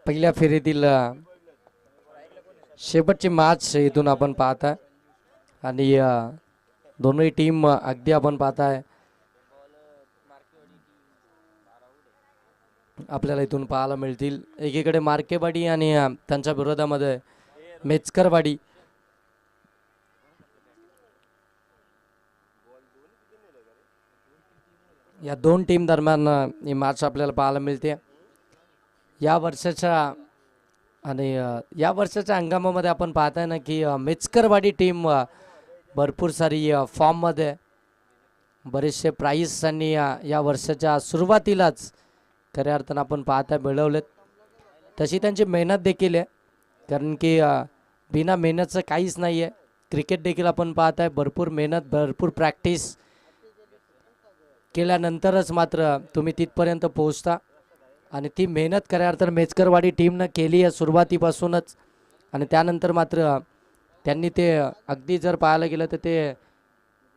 पहिल्या फेरीतील शेवटची मॅच इथून आपण पाहताय आणि दोन्ही टीम अगदी आपण पाहताय आपल्याला इथून पाहायला मिळतील. एकीकडे मार्केवाडी आणि त्यांच्या विरोधामध्ये मेचकरवाडी. या दोन टीम दरम्यान ही मॅच आपल्याला पाहायला मिळते. या वर्षाच्या हंगामामध्ये आपण पाहताय ना की मेचकरवाडी टीम भरपूर सारी फॉर्ममध्ये बरेचसे प्राईज त्यांनी या वर्षाच्या सुरुवातीलाच खऱ्या अर्थानं आपण पाहता मिळवलेत. तशी त्यांची मेहनत देखील आहे, कारण की बिना मेहनतचं काहीच नाही आहे. क्रिकेट देखील आपण पाहताय भरपूर मेहनत भरपूर प्रॅक्टिस केल्यानंतरच मात्र तुम्ही तिथपर्यंत पोहोचता आणि ती मेहनत खऱ्या अर्थानं मेचकरवाडी टीमनं केली आहे सुरुवातीपासूनच. आणि त्यानंतर मात्र त्यांनी ते अगदी जर पाहायला गेलं तर ते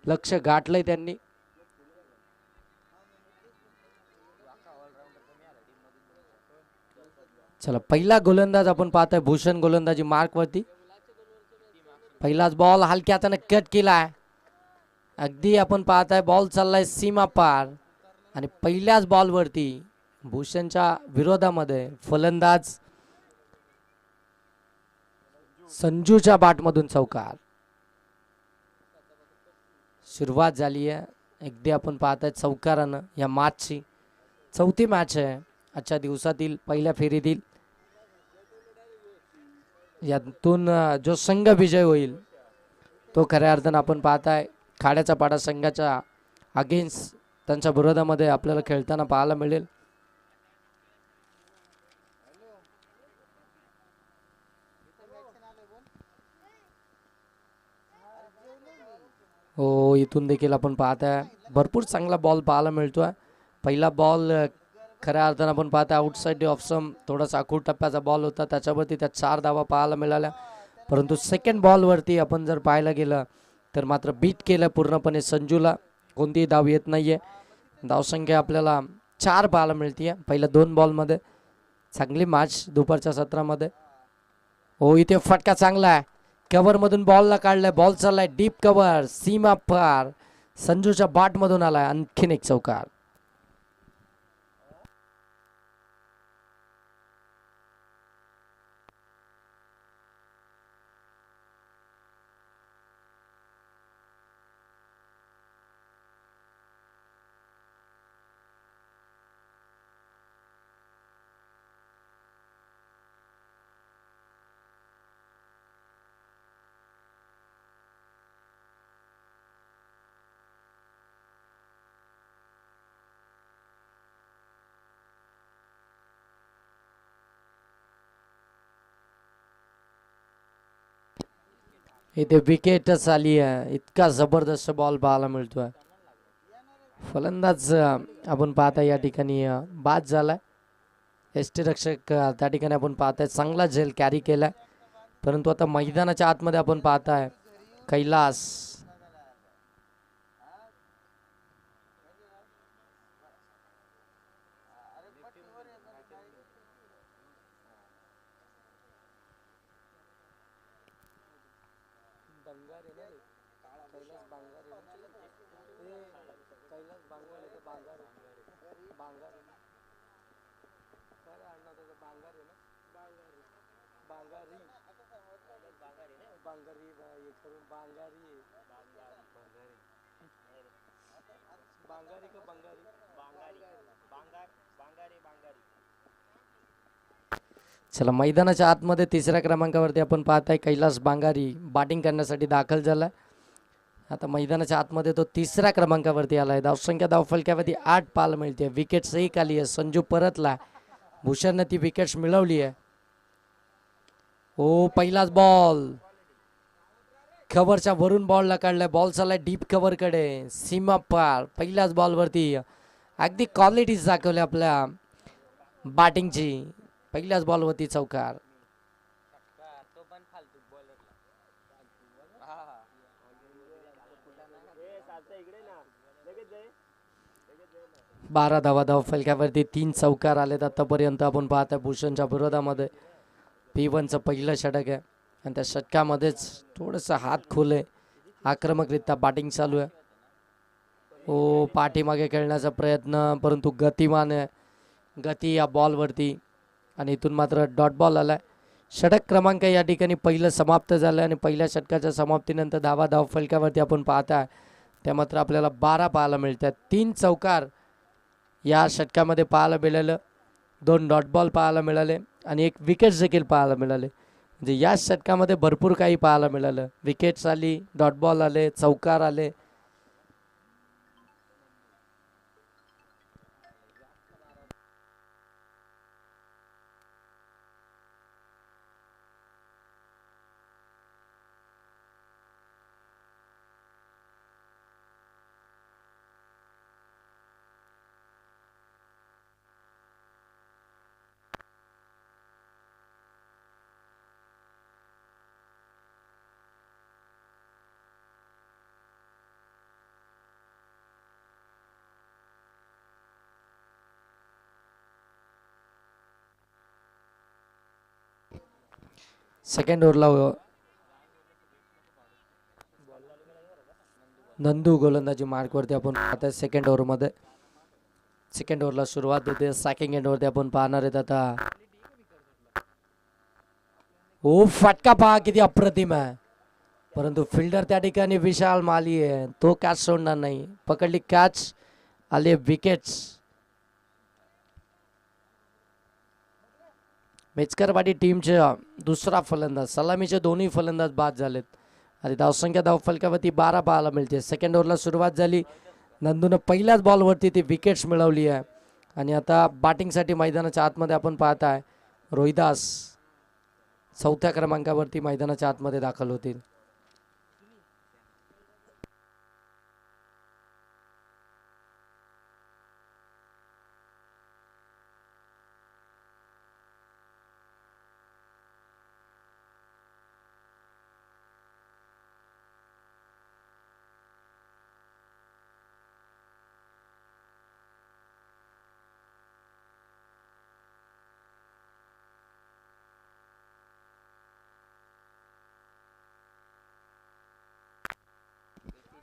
लक्ष गाठलंय त्यांनी. चला पहिला गोलंदाज आपण पाहतोय भूषण गोलंदाजी मार्कवरती. पहिलाच बॉल हलक्या हाताने कट केलाय. अगदी आपण पाहताय बॉल चाललाय सीमा पार आणि पहिल्याच बॉलवरती भूषणच्या विरोधामध्ये फलंदाज संजूच्या बॅटमधून चौकार. सुरुवात झाली आहे अगदी आपण पाहताय चौकारानं. या मॅचची चौथी मॅच आहे आजच्या दिवसातील पहिल्या फेरीतील. यातून जो संघ विजय होईल तो खऱ्या अर्थानं आपण पाहताय खाड्याचा पाडा संघाच्या अगेन्स्ट त्यांच्या विरोधामध्ये आपल्याला खेळताना पाहायला मिळेल. हो, इथून देखील आपण पाहताय भरपूर चांगला बॉल पाहायला मिळतोय. पहिला बॉल खऱ्या अर्थानं आपण पाहताय आउटसाइड ऑफ सम थोडासा आखूड टप्प्याचा बॉल होता, त्याच्यावरती त्या 4 धावा पाहायला मिळाल्या. परंतु सेकंड बॉलवरती आपण जर पाहायला गेलं तर मात्र बीट केलं पूर्णपणे संजूला. कोणतीही धाव येत नाहीये. धावसंख्या आपल्याला 4 पाहायला मिळते पहिल्या 2 बॉलमध्ये. चांगली मॅच दुपारच्या सत्रामध्ये. हो, इथे फटका चांगला आहे. कव्हरमधून बॉलला काढलाय. बॉल चाललाय डीप कव्हर सीमा पार. संजूच्या बॅटमधून आलाय आणखीन एक चौकार. इथे विकेटच आली आहे. इतका जबरदस्त बॉल पाहायला मिळतोय. फलंदाज आपण पाहता या ठिकाणी बाद झालाय. यष्टीरक्षक त्या ठिकाणी आपण पाहताय चांगला झेल कॅरी केलाय. परंतु आता मैदानाच्या आतमध्ये आपण पाहताय कैलास चला मैदानाच्या आतमध्ये तिसऱ्या क्रमांकावरती आपण पाहताय कैलास बांगारी बॅटिंग करण्यासाठी दाखल झालाय. आता मैदानाच्या आतमध्ये तो तिसऱ्या क्रमांकावरती आलाय. धावसंख्या धावफलक्यावरती 8 पाहायला मिळते. विकेट्स एक आली आहे. संजू परतला. भूषणने ती विकेट्स मिळवली आहे. हो, पहिलाच बॉल कव्हरच्या वरून बॉलला काढलाय. बॉल चाललाय डीप कव्हर कडे सीमा पार. पहिल्याच बॉलवरती अगदी क्वालिटीज दाखवल्या आपल्या बॅटिंगची. पहिल्याच बॉलवरती चौकार. 12 धावा धाव फलकावरती 3 चौकार आलेत आतापर्यंत. आपण पाहताय भूषणच्या विरोधामध्ये P1चं पहिलं षटक आहे आणि त्या षटकामध्येच थोडंसं हात खोल आहे. आक्रमकरित्या बॅटिंग चालू आहे. पाठीमागे खेळण्याचा प्रयत्न, परंतु गतिमान आहे गती या बॉलवरती आणि इथून मात्र डॉट बॉल आलाय. षटक क्रमांक या ठिकाणी पहिलं समाप्त झालं आणि पहिल्या षटकाच्या समाप्तीनंतर धाव फलकावरती आपण पाहताय त्या मात्र आपल्याला 12 पाहायला मिळतात. 3 चौकार या षटकामध्ये पाहायला मिळालं, 2 डॉट बॉल पाहायला मिळाले आणि 1 विकेट्स देखील पाहायला मिळाले. म्हणजे या षटकामध्ये भरपूर काही पाहायला मिळालं. विकेट्स आली, डॉट बॉल आले, चौकार आले. सेकंड ओव्हरला नंदू गोलंदाजी मार्कवरती आपण पाहताय. सेकंड ओव्हरमध्ये सेकंड ओव्हरला सुरुवात होते. सेकंड एंडवरती आपण पाहणार आहेत आता. फटका पहा किती अप्रतिम आहे, परंतु फिल्डर त्या ठिकाणी विशाल माली आहे, तो कॅच सोडणार नाही. पकडली कॅच, आले विकेट्स. मेचकरवाडी टीमचे दुसरा फलंदाज, सलामीचे दोन्ही फलंदाज बाद झालेत आणि धावसंख्या धाव फलकावरती 12 पाहायला मिळते. सेकंड ओव्हरला सुरुवात झाली. नंदूनं पहिल्याच बॉलवरती ती विकेट्स मिळवली आहे आणि आता बॅटिंगसाठी मैदानाच्या आतमध्ये आपण पाहताय रोहिदास 4थ्या क्रमांकावरती मैदानाच्या आतमध्ये दाखल होतील.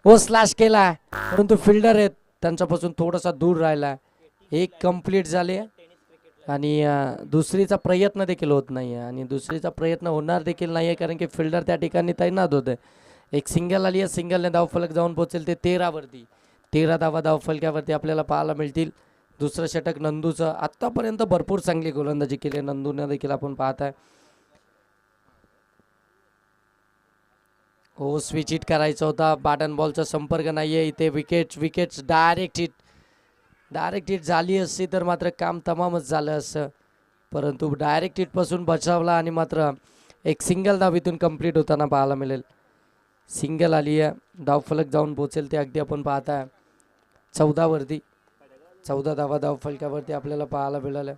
स्लॅश केला, परंतु फिल्डर आहेत त्यांच्यापासून थोडासा दूर राहिला. एक कंप्लीट झाले आणि दुसरीचा प्रयत्न देखील होत नाही आहे आणि दुसरीचा प्रयत्न होणार देखील नाही आहे, कारण की फिल्डर त्या ठिकाणी तैनात होते. एक सिंगल आली आहे, सिंगलने धावफलक जाऊन पोहोचेल ते 13 वरती. 13 धावा धावफलकावरती आपल्याला पाहायला मिळतील. दुसरं षटक नंदूचं. आत्तापर्यंत भरपूर चांगली गोलंदाजी केली नंदूने देखील आपण पाहताय. स्विच हिट करायचा होता, बॅटन बॉलचा संपर्क नाही आहे इथे. विकेट्स डायरेक्ट हिट झाली असती तर मात्र काम तमामच झालं असतं, परंतु डायरेक्ट हिटपासून बचावला आणि मात्र एक सिंगल धाव इथून कंप्लीट होताना पाहायला मिळेल. सिंगल आली आहे, धावफलक जाऊन पोचेल ते अगदी आपण पाहताय 14 वरती. 14 धावा धावफलकावरती आपल्याला पाहायला मिळालं.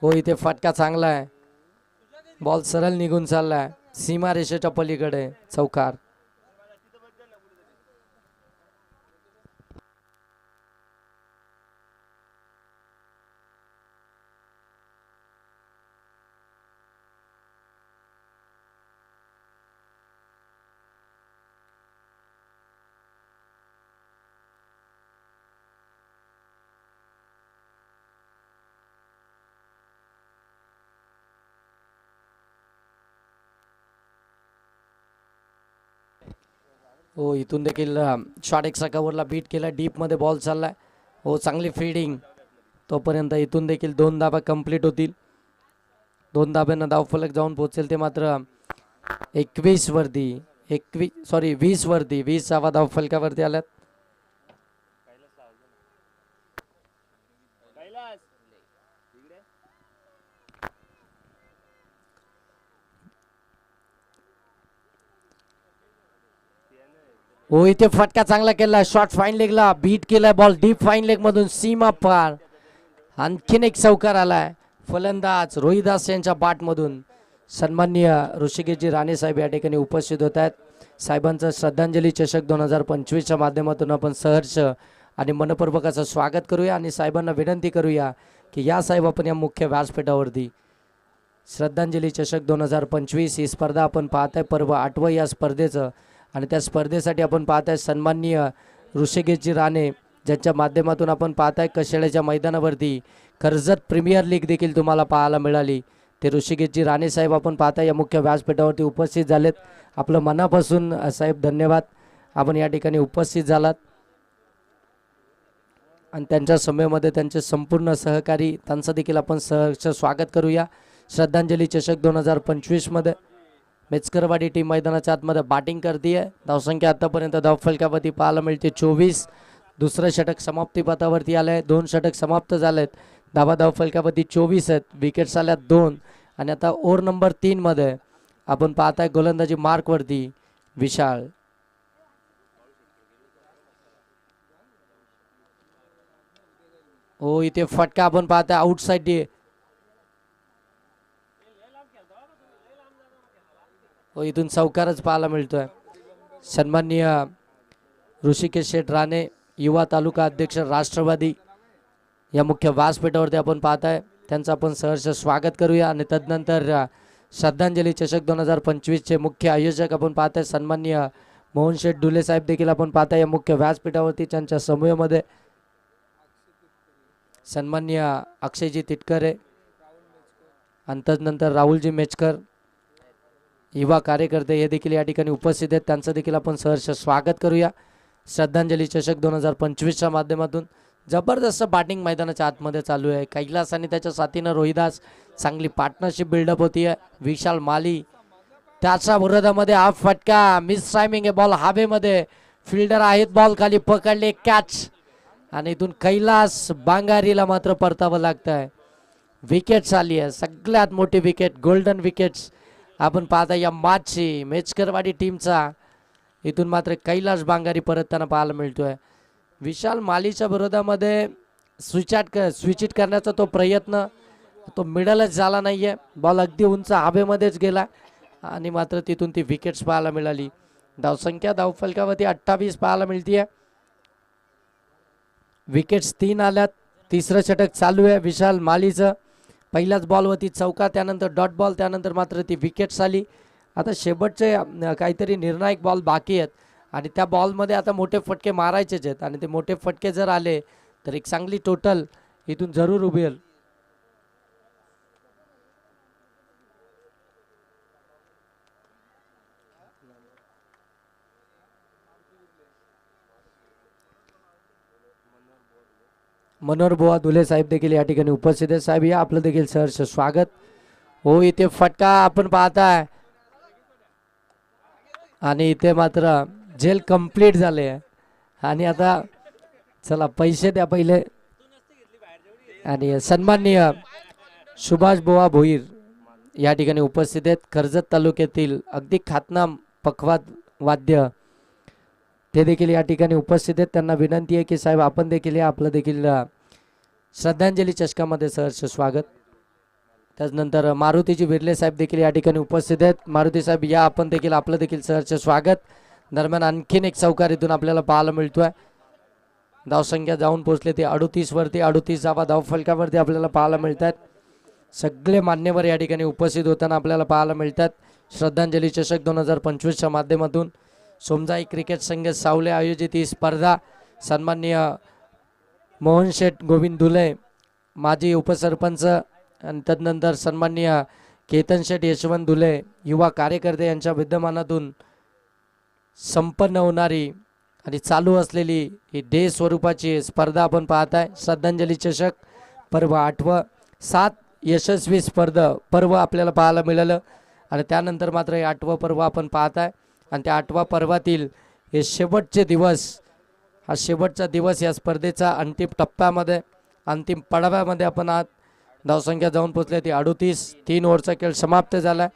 इथे फटका चांगला आहे, बॉल सरळ निघून चाललाय सीमा रेषेच्या पलीकडे. चौकार. इथून देखील शॉट एक्स्ट्रा कव्हरला बीट केला. डीप मध्ये बॉल चाललाय. चांगली फील्डिंग. तोपर्यंत इथून देखील 2 धावा कंप्लीट होतील. 2 धाब्यांना धावफलक जाऊन पोहोचेल ते मात्र 20 वरती 20 धावा धावफलकावरती आल्यात. इथे फटका चांगला केला. शॉर्ट फाईन लेगला बीट केलाय बॉल. डीप फाईन लेग मधून सीमा पार. आणखीन एक चौकार आलाय. फलंदाज रोहिदास यांच्या बॅटमधून सन्माननीय ऋषिकेशजी राणे साहेब या ठिकाणी उपस्थित होत आहेत. साहेबांचं श्रद्धांजली चषक 2025च्या माध्यमातून आपण सहर्ष आणि मनपूर्वक असं स्वागत करूया आणि साहेबांना विनंती करूया की या साहेब आपण या मुख्य व्यासपीठावरती श्रद्धांजली चषक 2025 ही स्पर्धा आपण पाहताय, पर्व 8वं या स्पर्धेचं. आणि त्या स्पर्धेसाठी आपण पाहताय सन्माननीय ऋषिकेशजी राणे ज्यांच्या माध्यमातून आपण पाहताय कशेळ्याच्या मैदानावरती कर्जत प्रीमियर लीग देखील तुम्हाला पाहायला मिळाली. ते ऋषिकेशजी राणे साहेब आपण पाहताय या मुख्य व्यासपीठावरती उपस्थित झालेत. आपलं मनापासून साहेब धन्यवाद, आपण या ठिकाणी उपस्थित झालात. आणि त्यांच्या समयमध्ये त्यांचे संपूर्ण सहकारी त्यांचं देखील आपण सहर्ष स्वागत करूया. श्रद्धांजली चषक 2025मध्ये मेचकरवाडी टीम मैदानाच्या आतमध्ये बॅटिंग करते आहे. धावसंख्या आतापर्यंत धावफलकावरती पाहायला मिळते 24. दुसरं षटक समाप्ती पथावरती आलं आहे. 2 षटक समाप्त झालेत. धावफलकावरती 24 आहेत. विकेट्स आल्या 2. आणि आता ओव्हर नंबर 3 मध्ये आपण पाहताय गोलंदाजी मार्कवरती विशाल. हो, इथे फटका आपण पाहताय आउटसाइड. हो, इथून चौकारच पाहायला मिळतोय. सन्माननीय ऋषिकेश शेठ राणे युवा तालुका अध्यक्ष राष्ट्रवादी या मुख्य व्यासपीठावरती आपण पाहताय, त्यांचं आपण सहर्ष स्वागत करूया. आणि तदनंतर श्रद्धांजली चषक 2025चे मुख्य आयोजक आपण पाहताय सन्माननीय मोहन शेठ डुले साहेब देखील आपण पाहताय या मुख्य व्यासपीठावरती. त्यांच्या समूहामध्ये सन्माननीय अक्षयजी तिटकरे आणि तदनंतर राहुलजी मेचकर युवा कार्यकर्ते हे देखील या ठिकाणी उपस्थित आहेत. त्यांचं देखील आपण सहर्ष स्वागत करूया. श्रद्धांजली चषक 2025च्या माध्यमातून जबरदस्त बॅटिंग मैदानाच्या आतमध्ये चालू आहे. कैलास आणि त्याच्या साथीनं रोहिदास चांगली पार्टनरशिप बिल्डअप होती आहे. विशाल माली त्याच्या विरोधामध्ये हा फटका मिस टायमिंग आहे. बॉल हवेमध्ये, फिल्डर आहेत, बॉल खाली पकडले, कॅच. आणि इथून कैलास बांगारीला मात्र परतावं लागतं आहे. विकेट्स आली आहे, सगळ्यात मोठी विकेट, गोल्डन विकेट्स आपण पाहता या मॅचची मेचकरवाडी टीमचा. इथून मात्र कैलास बांगारी परतताना पाहायला मिळतोय. विशाल मालीच्या विरोधामध्ये स्विच करण्याचा तो प्रयत्न तो मिडलच झाला नाहीये. बॉल अगदी उंच हवेमध्येच गेला आणि मात्र तिथून ती विकेट्स पाहायला मिळाली. धावसंख्या धावफलकावरती 28 पाहायला मिळतीये. विकेट्स 3 आल्यात. तिसरं षटक चालू आहे विशाल मालीचं. पहिल्याच बॉलवरती चौका, त्यानंतर डॉट बॉल, त्यानंतर मात्र ती विकेट्स आली. आता शेवटचे काहीतरी निर्णायक बॉल बाकी आहेत आणि त्या बॉलमध्ये आता मोठे फटके मारायचेच आहेत. आणि ते मोठे फटके जर आले तर एक चांगली टोटल इथून जरूर उभी येईल. मनोहर बुवा धुले साहेब देखील या ठिकाणी उपस्थित आहेत. साहेब या आपलं देखील सहर्ष स्वागत. हो, इथे फटका आपण पाहताय आणि इथे मात्र जेल कंप्लीट झाले आहे. आणि आता चला पैसे द्या पहिले. आणि सन्माननीय सुभाष बुवा भोईर या ठिकाणी उपस्थित आहेत. कर्जत तालुक्यातील अगदी ख्यातनाम पखवाद वाद्य ते देखील या ठिकाणी उपस्थित आहेत. त्यांना विनंती आहे की साहेब आपण देखील या आपलं देखील श्रद्धांजली चषकामध्ये सहर्ष स्वागत. त्यानंतर मारुतीजी बिर्ले साहेब देखील या ठिकाणी उपस्थित आहेत. मारुती साहेब या आपण देखील आपलं देखील सहर्ष स्वागत. दरम्यान आणखीन एक चौकार इथून आपल्याला पाहायला मिळतोय. धावसंख्या जाऊन पोहोचले ते 38 वरती. 38 धावा धावफलकावरती आपल्याला पाहायला मिळतात. सगळे मान्यवर या ठिकाणी उपस्थित होताना आपल्याला पाहायला मिळतात. श्रद्धांजली चषक 2025च्या माध्यमातून सोमजाई क्रिकेट संघ सावले आयोजित ही स्पर्धा सन्माननीय मोहन शेठ गोविंद धुले माजी उपसरपंच आणि तदनंतर सन्माननीय केतन शेठ यशवंत धुले युवा कार्यकर्ते यांच्या विद्यमानातून संपन्न होणारी आणि चालू असलेली ही डे स्वरूपाची स्पर्धा आपण पाहताय. श्रद्धांजली चषक पर्व 8वं 7 यशस्वी पर्व आपल्याला पाहायला मिळालं. आणि त्यानंतर मात्र हे 8वं पर्व आपण पाहताय. आणि त्या 8व्या पर्वातील हे शेवटचे दिवस, हा शेवटचा दिवस या स्पर्धेचा अंतिम टप्प्यामध्ये अंतिम पडाव्यामध्ये आपण आहात. धावसंख्या जाऊन पोहोचली ती 38. 3 ओव्हरचा खेळ समाप्त झाला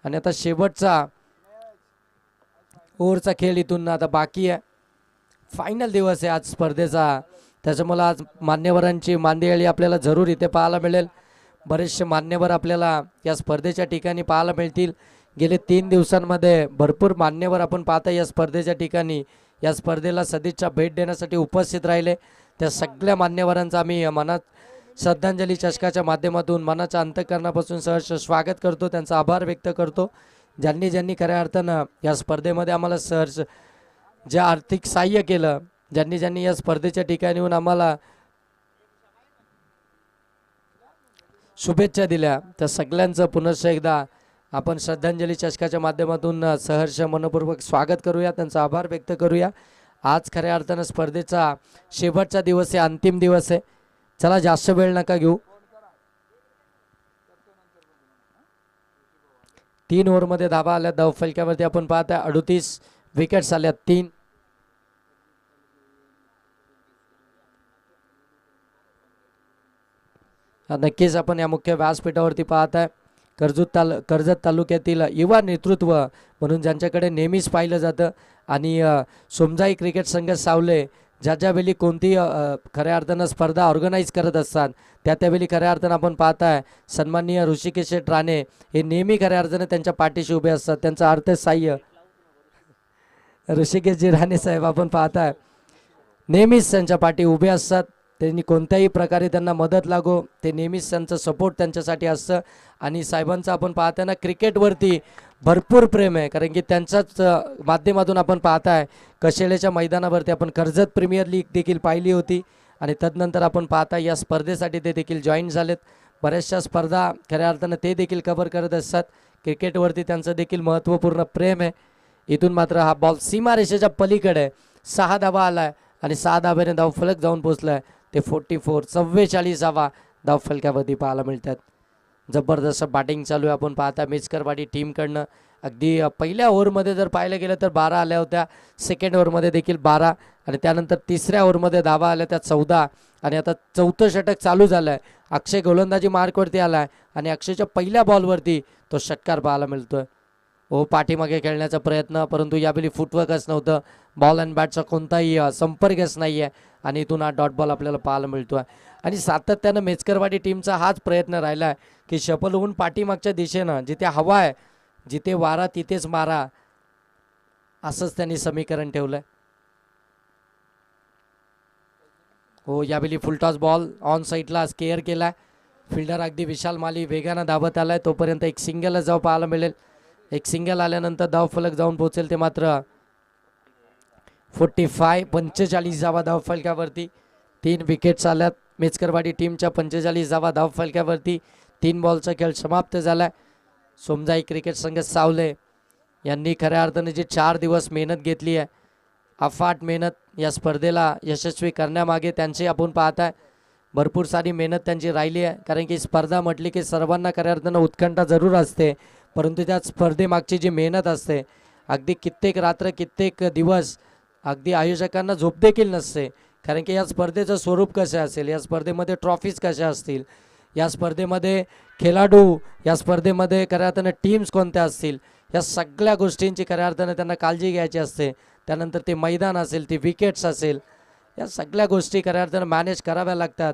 आणि आता शेवटचा ओव्हरचा खेळ इथून आता बाकी आहे. फायनल दिवस आहे आज स्पर्धेचा, त्याच्यामुळे आज मान्यवरांची मांदियाळी आपल्याला जरूर इथे पाहायला मिळेल. बरेचसे मान्यवर आपल्याला या स्पर्धेच्या ठिकाणी पाहायला मिळतील. गेले 3 दिवसांमध्ये भरपूर मान्यवर आपण पाहता या स्पर्धेच्या ठिकाणी या स्पर्धेला सदिच्छा भेट देण्यासाठी उपस्थित राहिले. त्या सगळ्या मान्यवरांचा आम्ही मनात श्रद्धांजली चषकाच्या माध्यमातून मनाच्या अंतःकरणापासून सहर्ष स्वागत करतो, त्यांचा आभार व्यक्त करतो. ज्यांनी ज्यांनी खऱ्या अर्थानं या स्पर्धेमध्ये आम्हाला सहर्ष जे आर्थिक सहाय्य केलं, ज्यांनी ज्यांनी या स्पर्धेच्या ठिकाणी येऊन आम्हाला शुभेच्छा दिल्या, त्या सगळ्यांचं पुनश्च एकदा आपण श्रद्धांजली चषकाच्या माध्यमातून सहर्ष मनपूर्वक स्वागत करूया, त्यांचा आभार व्यक्त करूया. आज खऱ्या अर्थानं स्पर्धेचा शेवटचा दिवस आहे, अंतिम दिवस आहे. चला जास्त वेळ नका घेऊ. 3 ओव्हरमध्ये धाबा आल्या धावफलक्यावरती आपण पाहता 38 विकेट्स आल्या 3. नक्कीच आपण या मुख्य व्यासपीठावरती पाहताय कर्जत तालुक्यातील युवा नेतृत्व म्हणून ज्यांच्याकडे नेहमीच पाहिलं जातं आणि सोमजाई क्रिकेट संघ सावले ज्या ज्यावेळी कोणती खऱ्या अर्थानं स्पर्धा ऑर्गनाईज करत असतात त्यावेळी खऱ्या अर्थानं आपण पाहताय सन्माननीय ऋषिकेश राणे हे नेहमी खऱ्या अर्थानं त्यांच्या पाठीशी उभे असतात. त्यांचा अर्थसहाय्य ऋषिकेशजी राणे साहेब आपण पाहताय नेहमीच त्यांच्या पाठी उभे असतात. त्यांनी कोणत्याही प्रकारे त्यांना मदत लागो ते नेहमीच त्यांचं सपोर्ट त्यांच्यासाठी असतं. आणि साहेबांचं आपण पाहताना क्रिकेटवरती भरपूर प्रेम आहे, कारण की त्यांच्याच माध्यमातून आपण पाहताय कशेळेच्या मैदानावरती आपण कर्जत प्रीमियर लीग देखील पाहिली होती आणि तदनंतर आपण पाहताय या स्पर्धेसाठी ते देखील जॉईन झालेत. बऱ्याचशा स्पर्धा खऱ्या अर्थानं ते देखील कव्हर करत असतात. क्रिकेटवरती त्यांचं देखील महत्त्वपूर्ण प्रेम आहे. इथून मात्र हा बॉल सीमारेषेच्या पलीकडे 6 धावा आलाय आणि 6 धाब्याने धावफलक जाऊन पोहोचलाय. ते 44 धावफलकावरती पाहायला मिळतात. जबरदस्त बॅटिंग चालू आहे. आपण पाहता मेचकरवाडी टीमकडनं अगदी पहिल्या ओव्हरमध्ये जर पाहिलं गेलं तर 12 आल्या होत्या, सेकंड ओव्हरमध्ये देखील 12 आणि त्यानंतर तिसऱ्या ओव्हरमध्ये धावा आल्या त्या 14 आणि आता 4थं षटक चालू झालं आहे. अक्षय गोलंदाजी मार्कवरती आला आहे आणि अक्षयच्या पहिल्या बॉलवरती तो षटकार पाहायला मिळतोय. पाठीमागे खेळण्याचा प्रयत्न, परंतु यावेळी फुटवर्कच नव्हतं, बॉल अँड बॅटचा कोणताही संपर्कच नाही आहे आणि इथून हा डॉट बॉल आपल्याला पाहायला मिळतो आहे. आणि सातत्यानं मेचकरवाडी टीमचा हाच प्रयत्न राहिला आहे की शफल होऊन पाठीमागच्या दिशेनं जिथे हवा आहे, जिथे वारा तिथेच मारा, असंच त्यांनी समीकरण ठेवलं आहे. यावेळी फुलटॉस बॉल ऑन साईडला स्केअर केला आहे. फिल्डर अगदी विशाल माली वेगानं धावत आला आहे. तोपर्यंत एक सिंगलच जाऊ पाहायला मिळेल. एक सिंगल आल्यानंतर धावफलक जाऊन पोहोचेल ते मात्र 45 धावा धावफलकावरती. 3 विकेट्स आल्यात मेचकरवाडी टीमच्या. 45 धावा धावफलकावरती. 3 बॉलचा खेळ समाप्त झालाय. सोमजाई क्रिकेट संघ सावले यांनी खऱ्या अर्थाने जी 4 दिवस मेहनत घेतली आहे, अफाट मेहनत या स्पर्धेला यशस्वी करण्यामागे त्यांची आपण पाहताय भरपूर सारी मेहनत त्यांची राहिली आहे. कारण की स्पर्धा म्हटली की सर्वांना खऱ्या अर्थानं उत्कंठा जरूर असते, परंतु त्या स्पर्धेमागची जी मेहनत असते अगदी कित्येक रात्र कित्येक दिवस अगदी आयोजकांना झोप देखील नसते. कारण की या स्पर्धेचं स्वरूप कसं असेल, या स्पर्धेमध्ये ट्रॉफीज कशा असतील, या स्पर्धेमध्ये खेळाडू, या स्पर्धेमध्ये खऱ्या अर्थानं टीम्स कोणत्या असतील, या सगळ्या गोष्टींची खऱ्या अर्थानं त्यांना काळजी घ्यायची असते. त्यानंतर ते मैदान असेल, ते विकेट्स असेल, या सगळ्या गोष्टी खऱ्या अर्थानं मॅनेज कराव्या लागतात.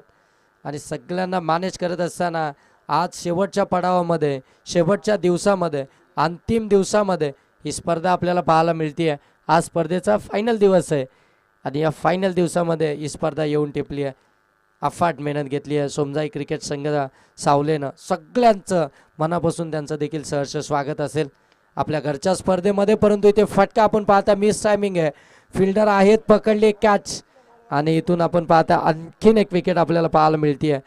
आणि सगळ्यांना मॅनेज करत असताना आज शेवटच्या पडावामध्ये, शेवटच्या दिवसामध्ये, अंतिम दिवसामध्ये ही स्पर्धा आपल्याला पाहायला मिळते आहे. आज स्पर्धेचा फायनल दिवस आहे आणि या फायनल दिवसामध्ये ही स्पर्धा येऊन टिपली आहे. अफाट मेहनत घेतली आहे सोमजाई क्रिकेट संघ सावलेनं. सगळ्यांचं मनापासून त्यांचं देखील सहर्ष स्वागत असेल आपल्या घरच्या स्पर्धेमध्ये. परंतु इथे फटका आपण पाहता मिस टायमिंग आहे. फिल्डर आहेत, पकडली कॅच आणि इथून आपण पाहता आणखीन एक विकेट आपल्याला पाहायला मिळते आहे.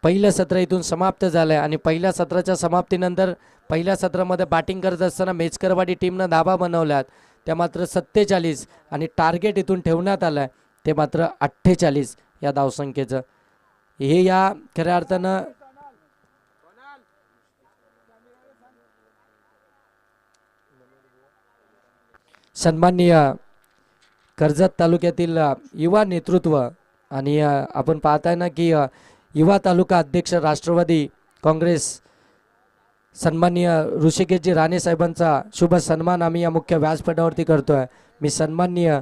पहिलं सत्र इथून समाप्त झालं आहे आणि पहिल्या सत्राच्या समाप्तीनंतर पहिल्या सत्रामध्ये बॅटिंग करत असताना मेचकरवाडी टीमनं धाबा बनवल्यात त्या मात्र 47 आणि टार्गेट इथून ठेवण्यात आलं आहे ते मात्र 48 या धावसंख्येचं. हे या खऱ्या अर्थानं सन्माननीय कर्जत तालुक्यातील युवा नेतृत्व आणि आपण पाहताय ना की युवा तालुका अध्यक्ष राष्ट्रवादी काँग्रेस सन्माननीय ऋषिकेशजी राणे साहेबांचा शुभ सन्मान आम्ही या मुख्य व्यासपीठावरती करतोय. मी सन्माननीय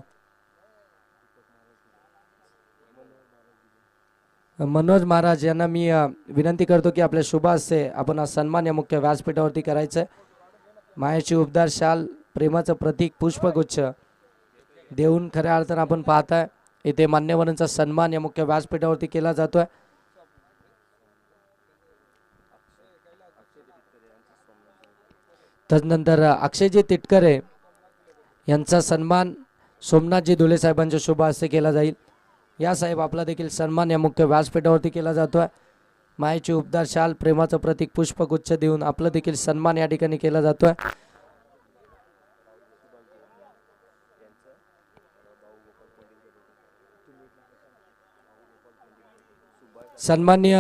मनोज महाराज यांना मी विनंती करतो की आपल्या शुभ हस्ते आपण हा सन्मान या मुख्य व्यासपीठावरती करायचं आहे. मायाची उबदार शाल, प्रेमाचं प्रतीक, पुष्पगुच्छ देऊन खऱ्या अर्थानं आपण पाहताय इथे मान्यवरांचा सन्मान या मुख्य व्यासपीठावरती केला जातोय. तदनंतर अक्षयजी तिटकरे यांचा सन्मान सोमनाथजी धुले साहेबांच्या शुभ हस्ते केला जाईल. या साहेब आपला देखील सन्मान या मुख्य व्यासपीठावरती केला जातोय. मायेची उपदार शाल, प्रेमाचं प्रतीक, पुष्पगुच्छ देऊन आपला देखील सन्मान या ठिकाणी केला जातोय. सन्माननीय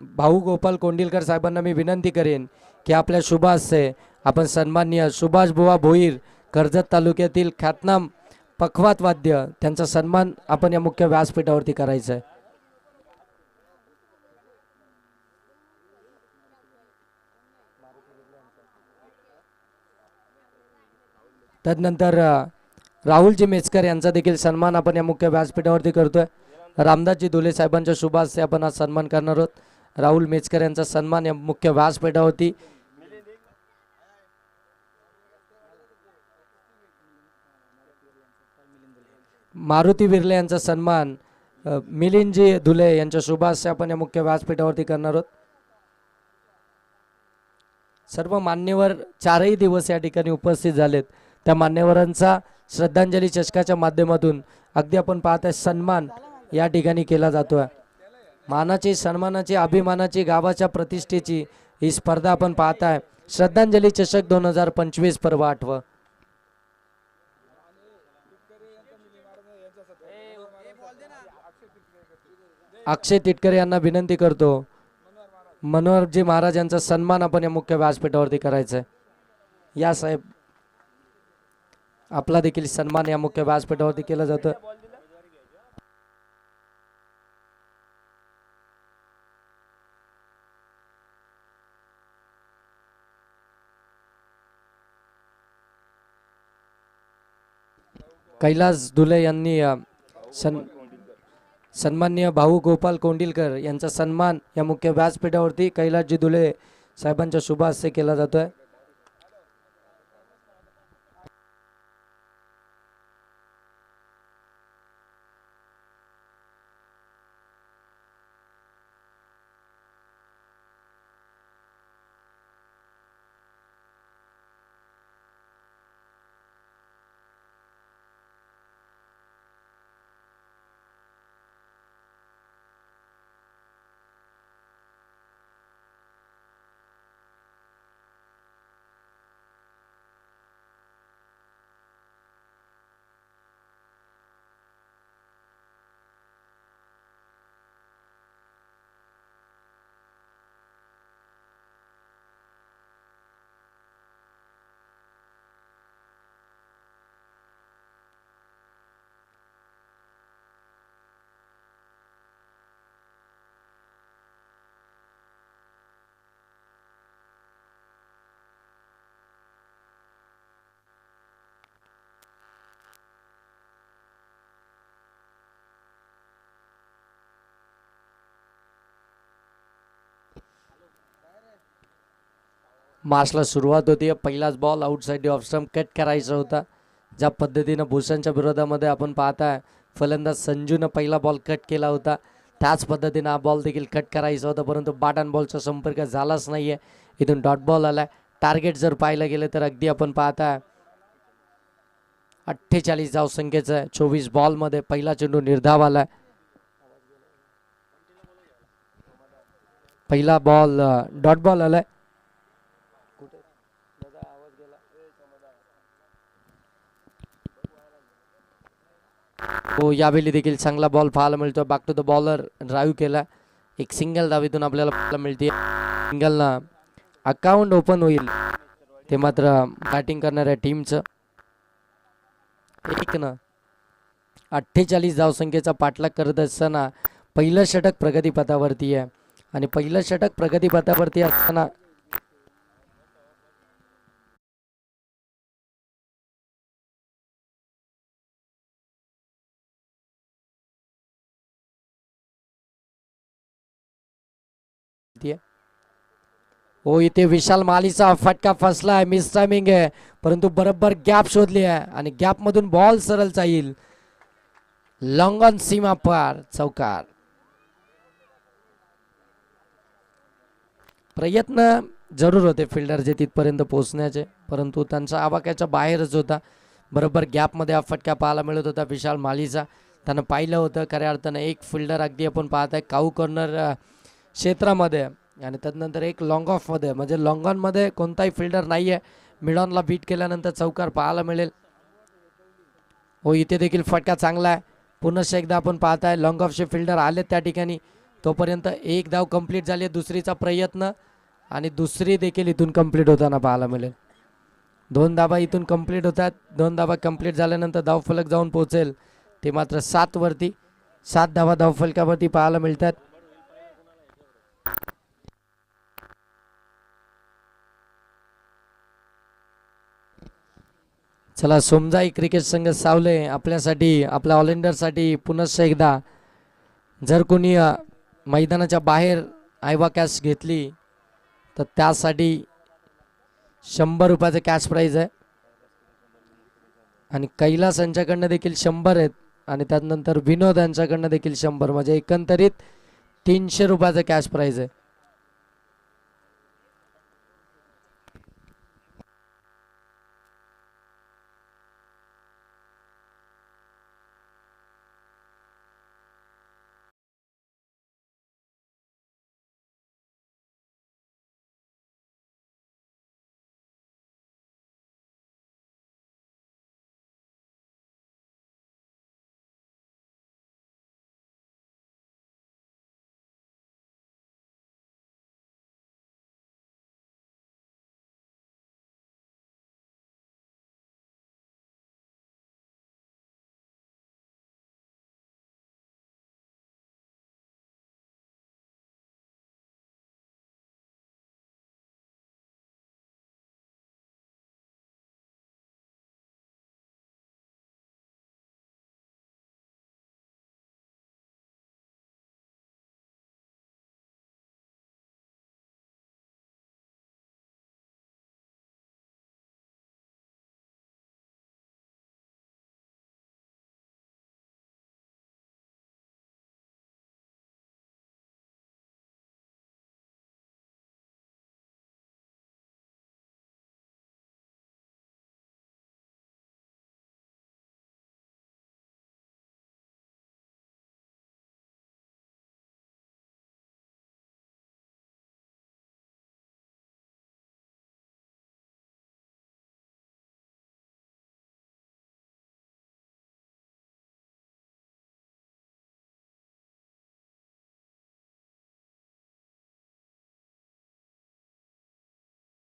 भाऊ गोपाल कोंडिलकर साहेबांना मी विनंती करेन की आपल्या शुभ हस्ते आपण सन्माननीय सुभाष बुवा भोईर, कर्जत तालुक्यातील ख्यातनाम पखवात वाद्य, त्यांचा सन्मान आपण या मुख्य व्यासपीठावरती करायचा आहे. तदनंतर राहुलजी मेचकर यांचा देखील सन्मान आपण या मुख्य व्यासपीठावरती करतोय. रामदासजी धुले साहेबांच्या शुभ हस्ते आपण आज सन्मान करणार आहोत. राहुल मेचकर यांचा सन्मान या मुख्य व्यासपीठावरती. मारुती विर्ले यांचा सन्मान मिलिंदजी धुले यांच्या शुभ हस्ते आपण या मुख्य व्यासपीठावरती करणार आहोत. सर्व मान्यवर 4ही दिवस या ठिकाणी उपस्थित झालेत. त्या मान्यवरांचा श्रद्धांजली चषकाच्या माध्यमातून अगदी आपण पाहताय सन्मान या ठिकाणी केला जातोय. मानाची, सन्मानाची, अभिमानाची, गावाच्या प्रतिष्ठेची ही स्पर्धा आपण पाहताय. श्रद्धांजली चषक 2025 पर्व 8. अक्षय तिटकरे यांना विनंती करतो मनोहरजी महाराज यांचा सन्मान आपण या मुख्य व्यासपीठावरती करायचा आहे. या साहेब आपला देखील सन्मान या मुख्य व्यासपीठावरती केला जातो. कैलास धुले यांनी सन्माननीय भाऊ गोपाल कोंडिलकर यांचा सन्मान या मुख्य व्यासपीठावरती कैलासजी धुले साहेबांच्या शुभ हस्ते केला जातोय. मार्चला सुरुवात होती. पहिलाच ball outside off stump cut करायचा होता. ज्या पद्धतीनं भूषणच्या विरोधामध्ये आपण पाहताय फलंदाज संजूनं पहिला बॉल कट केला होता, त्याच पद्धतीनं हा बॉल देखील कट करायचा होता, परंतु बॅट अँड बॉलचा संपर्क झालाच नाहीये. इथून डॉट बॉल आलाय. टार्गेट जर पाहायला गेलं तर अगदी आपण पाहताय 48 धावसंख्येचं 24 बॉलमध्ये पहिला चेंडू निर्धाव आलाय. पहिला बॉल डॉट बॉल आलाय. हो, यावेळी देखील चांगला बॉल पाहायला मिळतो. Back to the bowler drive केला. एक सिंगल धावेतून आपल्याला पाहायला मिळते. सिंगलना अकाउंट ओपन होईल, ते मात्र बॅटिंग करणाऱ्या टीमचं. एक ना 48 धावसंख्येचा पाठलाग करत असताना पहिलं षटक प्रगतीपथावरती आहे आणि पहिलं षटक प्रगतीपथावरती असताना निघतीये. हो इथे विशाल मालीचा फटका फसलाय, मिस टायमिंग आहे, परंतु बरोबर गॅप शोधली आहे आणि गॅप मधून बॉल सरळ जाईल. लॉंग ऑन सीमा पार, चौकार. प्रयत्न जरूर होते फिल्डरचे तिथपर्यंत पोहोचण्याचे, परंतु त्यांचा आवाक्याच्या बाहेरच होता. बरोबर गॅपमध्ये हा फटका पाहायला मिळत होता विशाल मालीचा. त्यानं पाहिलं होतं खऱ्या अर्थानं एक फिल्डर अगदी आपण पाहत आहे काऊ कॉर्नर क्षेत्रामध्ये आणि त्यानंतर एक लॉंग ऑफमध्ये, म्हणजे लॉंग ऑनमध्ये कोणताही फिल्डर नाही आहे. मिड ऑनला बीट केल्यानंतर चौकार पाहायला मिळेल. हो इथे देखील फटका चांगला आहे. पुन्हा एकदा आपण पाहत आहे लॉंग ऑफचे फिल्डर आले त्या ठिकाणी. तोपर्यंत एक धाव कंप्लीट झाली आहे, दुसरीचा प्रयत्न आणि दुसरी देखील इथून कंप्लीट होताना पाहायला मिळेल. 2 धावा इथून कंप्लीट होतात. 2 धावा कंप्लीट झाल्यानंतर धावफलक जाऊन पोहोचेल ते मात्र 7 वरती. 7 धावा धावफलकावरती पाहायला मिळतात. चला सोमजाई क्रिकेट संघ सावले आपल्यासाठी, आपल्या ऑलिंडरसाठी पुन्हा एकदा, जर कोणी मैदानाच्या बाहेर आयवा कॅश घेतली तर त्यासाठी 100 रुपयाचं कॅश प्राईज आहे आणि कैलास यांच्याकडनं देखील 100 आहेत आणि त्यानंतर विनोद यांच्याकडनं देखील 100, म्हणजे एकंदरीत 300 रुपयाचं कॅश प्राईज आहे.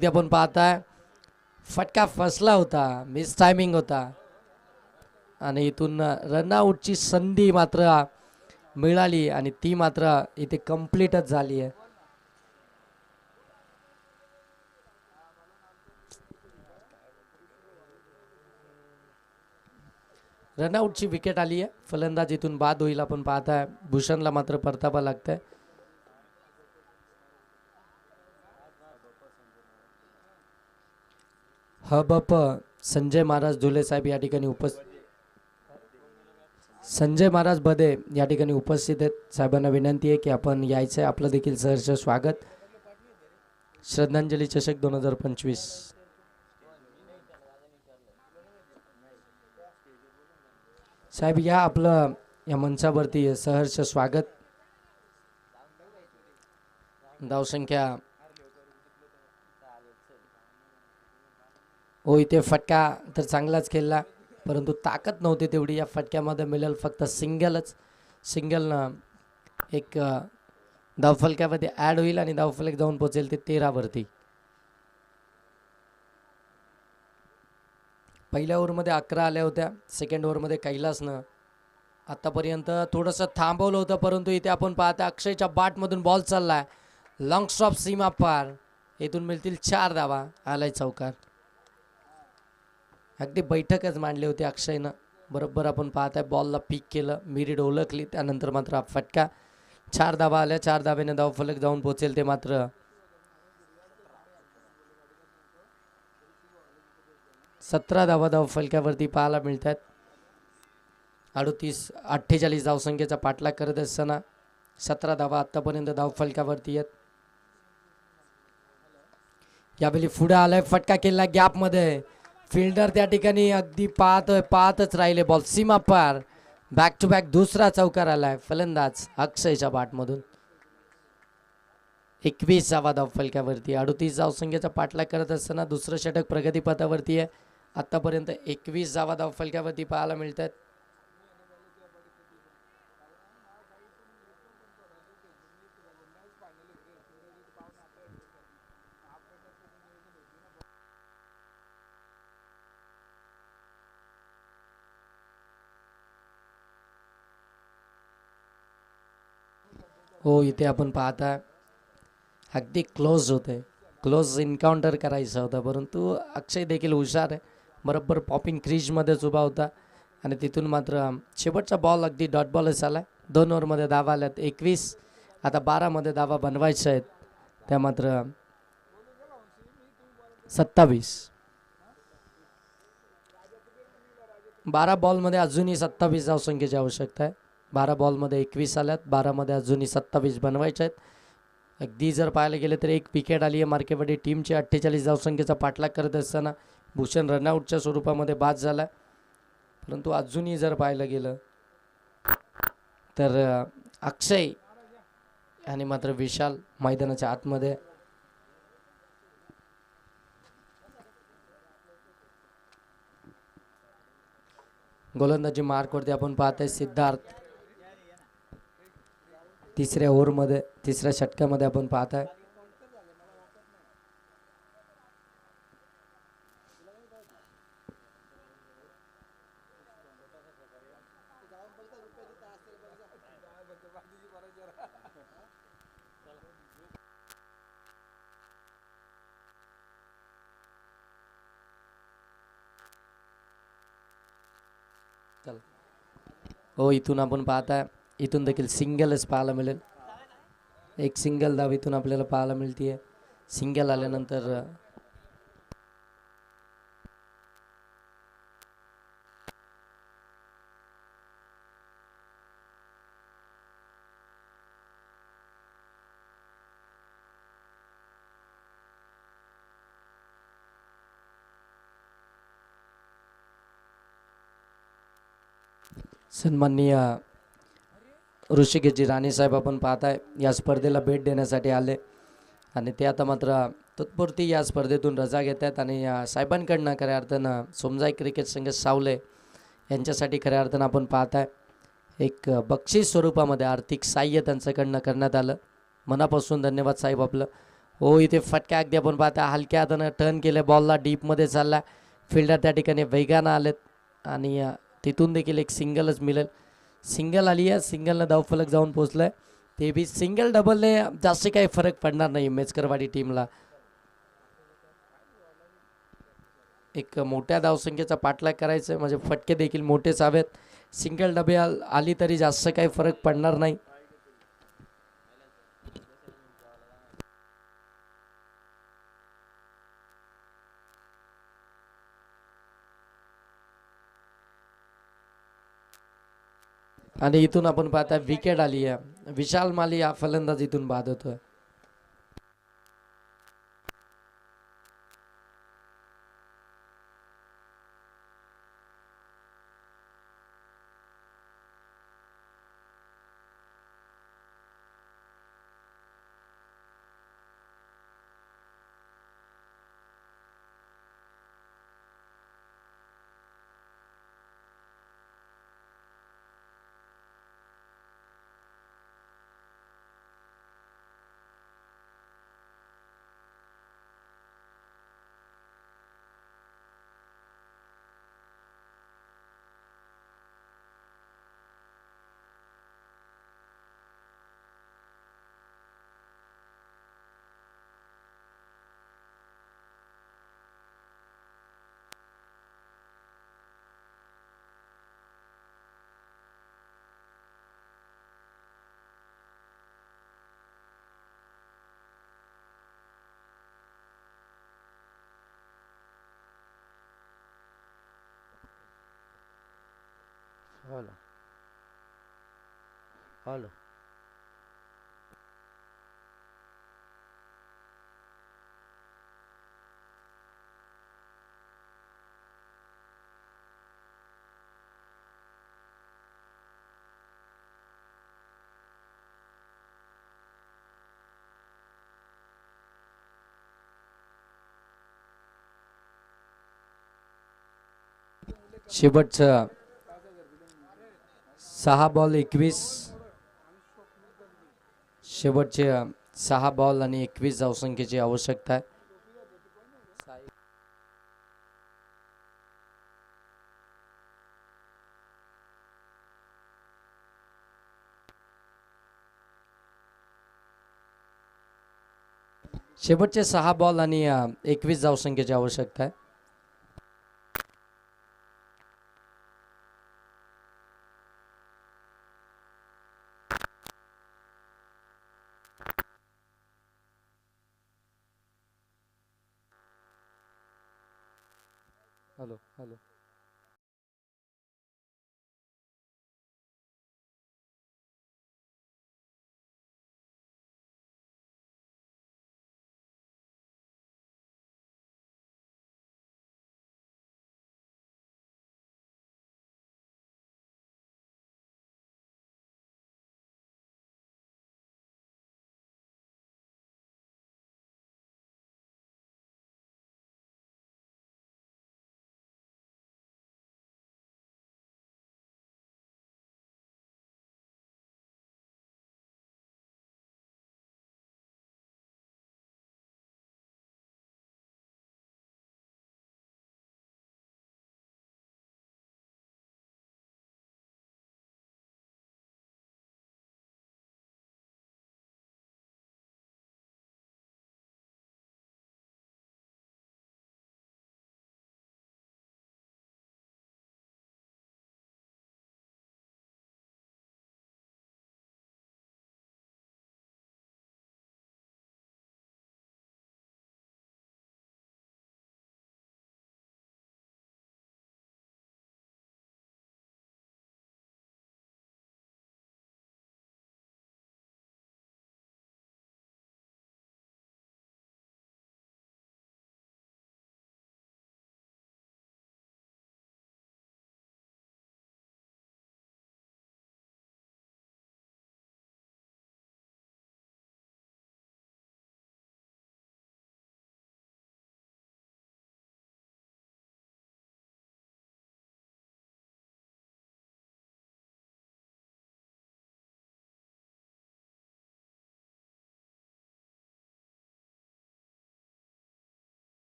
आपण पाहताय फटका फसला होता, मिस टायमिंग होता आणि इथून रनआउटची संधी मात्र मिळाली आणि ती मात्र इथे कंप्लीटच झाली आहे. रनआउटची विकेट आली आहे. फलंदाज इथून बाद होईल आपण पाहताय. भूषणला मात्र परतावा लागतंय. हबप संजय महाराज धुले साहेब या ठिकाणी संजय महाराज बदे या ठिकाणी उपस्थित आहेत. साहेबांना विनंती आहे की आपण यायचं आहे. आपलं देखील सहर्ष स्वागत. श्रद्धांजली चषक 2025. साहेब या आपलं या मंचावरती सहर्ष स्वागत. धावसंख्या हो इथे फटका तर चांगलाच खेळला, परंतु ताकद नव्हती तेवढी या फटक्यामध्ये. मिळेल फक्त सिंगलच. सिंगलनं एक धावफलकामध्ये ॲड होईल आणि धावफलक जाऊन पोहोचेल ते 13 वरती. पहिल्या ओव्हरमध्ये 11 आल्या होत्या. सेकंड ओव्हरमध्ये कैलासनं आतापर्यंत थोडंसं थांबवलं होतं, परंतु इथे आपण पाहता अक्षयच्या बाटमधून बॉल चाललाय. लॉंग स्टॉप सीमा पार. इथून मिळतील 4 धावा. आलाय चौकार. अगदी बैठकच मांडली होती अक्षयनं. बरोबर आपण पाहताय बॉलला पीक केलं, मिरीड ओळखली, त्यानंतर मात्र फटका 4 धावा आल्या, 4 धाब्याने धावफलक जाऊन पोहोचेल ते मात्र 17 धावा धावफलकावरती पाहायला मिळतात. 48 धावसंख्येचा पाठलाग करत असताना 17 धावा आतापर्यंत धावफलकावरती आहेत. यावेळी पुढे आलाय, फटका केला गॅपमध्ये. फिल्डर त्या ठिकाणी अगदी पाहतच राहिले. बॉल सीमा पार. बॅक टू बॅक दुसरा चौकार आलाय फलंदाज अक्षयच्या बॅटमधून. 21 धावा धावफलकावरती. 38 धावसंख्येचा पाठलाग करत असताना दुसरं षटक प्रगतीपथावरती आहे. आतापर्यंत 21 धावा धावफलकावरती पाहायला मिळतात. हो, इथे आपण पाहता अगदी क्लोज होते. क्लोज एन्काउंटर करायचं होतं, परंतु अक्षय देखील हुशार आहे. बरोबर पॉपिंग क्रीजमध्येच उभा होता आणि तिथून मात्र शेवटचा बॉल अगदी डॉट बॉलच आला. 2 ओव्हरमध्ये धावा आल्यात 21. आता 12मध्ये धावा बनवायच्या आहेत, त्या मात्र 27. 12 बॉलमध्ये अजूनही 27 धावसंख्येची आवश्यकता आहे. 12 बॉलमध्ये 21 आल्यात, 12मध्ये अजूनही 27 बनवायचे आहेत. अगदी जर पाहायला गेले तर एक विकेट आली आहे मार्केवडी टीमची. 48 धावसंख्येचा पाठलाग करत असताना भूषण रनआउटच्या स्वरूपामध्ये बाद झाला. परंतु अजूनही जर पाहायला गेलं तर अक्षय आणि मात्र विशाल मैदानाच्या आतमध्ये. गोलंदाजी मार्कवरती आपण पाहतोय सिद्धार्थ. तिसऱ्या ओव्हरमध्ये, तिसऱ्या षटकामध्ये आपण पाहताय हो, इथून आपण पाहताय इथून देखील सिंगलच पाहायला मिळेल. एक सिंगल धाव इथून आपल्याला पाहायला मिळते. सिंगल आल्यानंतर सन्माननीय ऋषिकेशजी राणेसाहेब आपण पाहताय या स्पर्धेला भेट देण्यासाठी आले आणि ते आता मात्र तत्पुरती या स्पर्धेतून रजा घेत आहेत. आणि या साहेबांकडनं खऱ्या अर्थानं सोमजाई क्रिकेट संघ सावले यांच्यासाठी खऱ्या अर्थानं आपण पाहताय एक बक्षीस स्वरूपामध्ये आर्थिक साह्य त्यांच्याकडनं करण्यात आलं. मनापासून धन्यवाद साहेब आपलं. हो, इथे फटका अगदी आपण पाहता हलक्या हातानं टर्न केले, बॉलला डीपमध्ये चालला. फिल्डर त्या ठिकाणी वेगानं आलेत आणि तिथून देखील एक सिंगलच मिळेल. सिंगल आली आहे, सिंगलनं धावफलक जाऊन पोचलाय. ते बी सिंगल डबलने जास्त काही फरक पडणार नाही मेचकरवाडी टीमला. एक मोठ्या धावसंख्येचा पाठलाग करायचा आहे म्हणजे फटके देखील मोठेच हवेत. सिंगल डबे आली तरी जास्त काही फरक पडणार नाही. आणि इथून आपण पाहता विकेट आली आहे. विशाल माली हा फलंदाज इथून बाद होतोय. हॅलो. शेवटचं 6 बॉल 21. शेवटचे 6 बॉल आणि 21 धावसंख्येची आवश्यकता आहे. शेवटचे 6 बॉल आणि 21 धावसंख्येची आवश्यकता आहे. हॅलो.